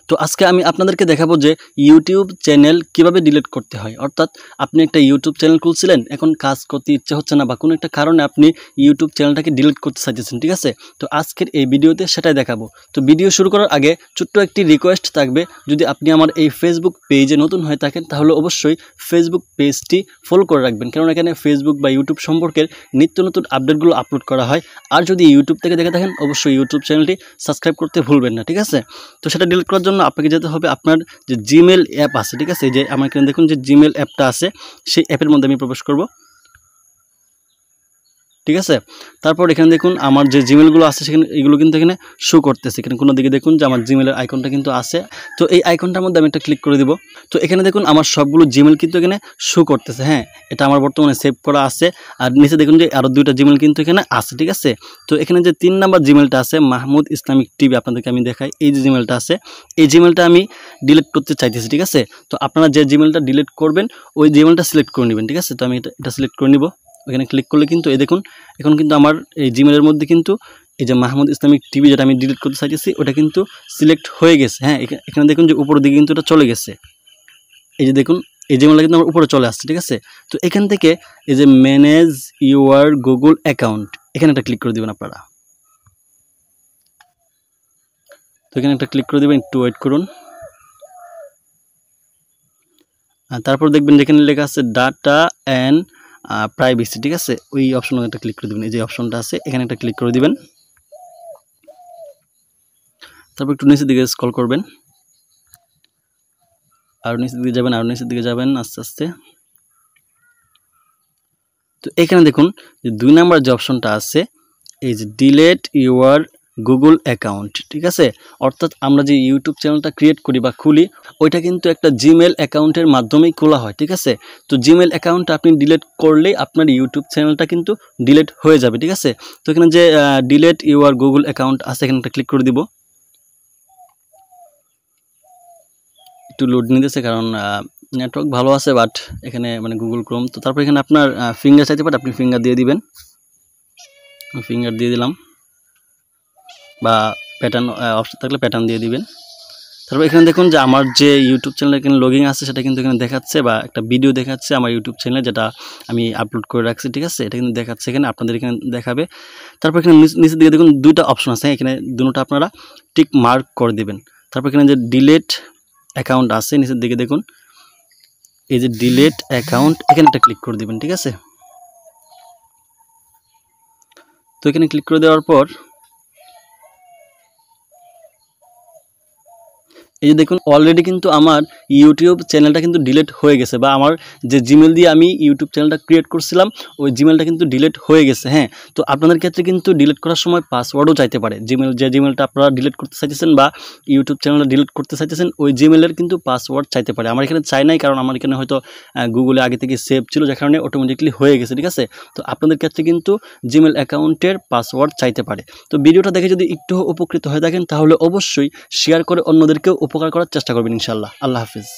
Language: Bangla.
তো আজকে আমি আপনাদেরকে দেখাবো যে ইউটিউব চ্যানেল কিভাবে ডিলিট করতে হয়। অর্থাৎ আপনি একটা ইউটিউব চ্যানেল খুলছিলেন, এখন কাজ করতে ইচ্ছে হচ্ছে না বা কোনো একটা কারণে আপনি ইউটিউব চ্যানেলটাকে ডিলিট করতে চাইতেছেন, ঠিক আছে। তো আজকের এই ভিডিওতে সেটাই দেখাবো। তো ভিডিও শুরু করার আগে ছোট্ট একটি রিকোয়েস্ট থাকবে, যদি আপনি আমার এই ফেসবুক পেজে নতুন হয়ে থাকেন তাহলে অবশ্যই ফেসবুক পেজটি ফলো করে রাখবেন, কারণ এখানে ফেসবুক বা ইউটিউব সম্পর্কের নিত্য নতুন আপডেটগুলো আপলোড করা হয়। আর যদি ইউটিউব থেকে দেখে থাকেন অবশ্যই ইউটিউব চ্যানেলটি সাবস্ক্রাইব করতে ভুলবেন না, ঠিক আছে। তো সেটা ডিলিট করার জন্য আপনাকে যেতে হবে আপনার যে জিমেল অ্যাপ আছে, ঠিক আছে। যে আমার এখানে দেখুন যে জিমেল অ্যাপটা আছে, সেই অ্যাপের মধ্যে আমি প্রবেশ করব, ঠিক আছে। তারপর এখানে দেখুন আমার যে জিমেলগুলো আছে সেখানে এগুলো কিন্তু এখানে শো করতেছে। এখানে কোনো দিকে দেখুন যে আমার জিমেলের আইকনটা কিন্তু আছে। তো এই আইকনটার মধ্যে আমি একটা ক্লিক করে দিব। তো এখানে দেখুন আমার সবগুলো জিমেল কিন্তু এখানে শো করতেছে। হ্যাঁ, এটা আমার বর্তমানে সেভ করা আছে। আর নিচে দেখুন যে আরও দুইটা জিমেল কিন্তু এখানে আছে, ঠিক আছে। তো এখানে যে 3 নাম্বার জিমেলটা আছে মাহমুদ ইসলামিক টিভি, আপনাদেরকে আমি দেখাই। এই যে জিমেলটা আছে, এই জিমেলটা আমি ডিলিট করতে চাইতেছি, ঠিক আছে। তো আপনারা যে জিমেলটা ডিলিট করবেন ওই জিমেলটা সিলেক্ট করে নেবেন, ঠিক আছে। তো আমি এটা সিলেক্ট করে নিব। এখানে ক্লিক করলে কিন্তু এই দেখুন এখন কিন্তু আমার এই জিমেলের মধ্যে কিন্তু এই যে মাহমুদ ইসলামিক টিভি যেটা আমি ডিলিট করতে চাইতেছি ওটা কিন্তু সিলেক্ট হয়ে গেছে। হ্যাঁ, এখানে দেখুন যে উপরের দিকে কিন্তু এটা চলে গেছে। এই যে দেখুন এই জিমেলটা কিন্তু আমার উপরে চলে আসছে, ঠিক আছে। তো এখান থেকে এই যে ম্যানেজ ইউর গুগল অ্যাকাউন্ট, এখানে একটা ক্লিক করে দেবেন আপনারা। তো এখানে একটা ক্লিক করে দেবেন, একটু ওয়েট করুন। আর তারপর দেখবেন যেখানে লেখা আছে ডাটা অ্যান্ড প্রাইভেসি, ঠিক আছে। ওই অপশনে একটা ক্লিক করে দেবেন। এই যে অপশনটা আছে এখানে একটা ক্লিক করে দিবেন। তারপর একটু নিচের দিকে স্ক্রল করবেন, আর নিচের দিকে যাবেন, আর নিচের দিকে যাবেন আস্তে আস্তে। তো এখানে দেখুন যে 2 নাম্বার যে অপশনটা আছে এই যে ডিলিট ইউর গুগল অ্যাকাউন্ট, ঠিক আছে। অর্থাৎ আমরা যে ইউটিউব চ্যানেলটা ক্রিয়েট করি বা খুলি ওইটা কিন্তু একটা জিমেল অ্যাকাউন্টের মাধ্যমেই খোলা হয়, ঠিক আছে। তো জিমেল অ্যাকাউন্টটা আপনি ডিলিট করলেই আপনার ইউটিউব চ্যানেলটা কিন্তু ডিলিট হয়ে যাবে, ঠিক আছে। তো এখানে যে ডিলিট ইউর গুগল অ্যাকাউন্ট আছে এখানে একটা ক্লিক করে দিব। একটু লোড নিতেছে কারণ নেটওয়ার্ক ভালো আছে, বাট এখানে মানে গুগল ক্রোম। তো তারপর এখানে আপনার ফিঙ্গার চাইতে পারে, আপনি ফিঙ্গার দিয়ে দিবেন। ফিঙ্গার দিয়ে দিলাম, বা প্যাটার্ন অপশন থাকলে প্যাটার্ন দিয়ে দিবেন। তারপর এখানে দেখুন যে আমার যে ইউটিউব চ্যানেলে এখানে লগইন আছে সেটা কিন্তু এখানে দেখাচ্ছে, বা একটা ভিডিও দেখাচ্ছে আমার ইউটিউব চ্যানেলে যেটা আমি আপলোড করে রাখছি, ঠিক আছে। এটা কিন্তু দেখাচ্ছে এখানে, আপনাদের এখানে দেখাবে। তারপর এখানে নিচের দিকে দেখুন 2টা অপশন আছে, এখানে দুটোটা আপনারা টিক মার্ক করে দিবেন। তারপর এখানে যে ডিলিট অ্যাকাউন্ট আছে নিচের দিকে দেখুন এই যে ডিলিট অ্যাকাউন্ট, এখানে একটা ক্লিক করে দিবেন, ঠিক আছে। তো এখানে ক্লিক করে দেওয়ার পর এই যে দেখুন অলরেডি কিন্তু আমার ইউটিউব চ্যানেলটা কিন্তু ডিলিট হয়ে গেছে, বা আমার যে জিমেল দিয়ে আমি ইউটিউব চ্যানেলটা ক্রিয়েট করছিলাম ওই জিমেলটা কিন্তু ডিলিট হয়ে গেছে। হ্যাঁ, তো আপনাদের ক্ষেত্রে কিন্তু ডিলিট করার সময় পাসওয়ার্ডও চাইতে পারে। যে জিমেলটা আপনারা ডিলিট করতে চাইতেছেন বা ইউটিউব চ্যানেলটা ডিলিট করতে চাইতেছেন ওই জিমেলের কিন্তু পাসওয়ার্ড চাইতে পারে। আমার এখানে চাই নাই, কারণ আমার এখানে হয়তো গুগলে আগে থেকে সেভ ছিল, যে কারণে অটোমেটিকলি হয়ে গেছে, ঠিক আছে। তো আপনাদের ক্ষেত্রে কিন্তু জিমেল অ্যাকাউন্টের পাসওয়ার্ড চাইতে পারে। তো ভিডিওটা দেখে যদি একটু উপকৃত হয়ে থাকেন তাহলে অবশ্যই শেয়ার করে অন্যদেরকেও উপকার করার চেষ্টা করবেন ইনশাআল্লাহ। আল্লাহ হাফিজ।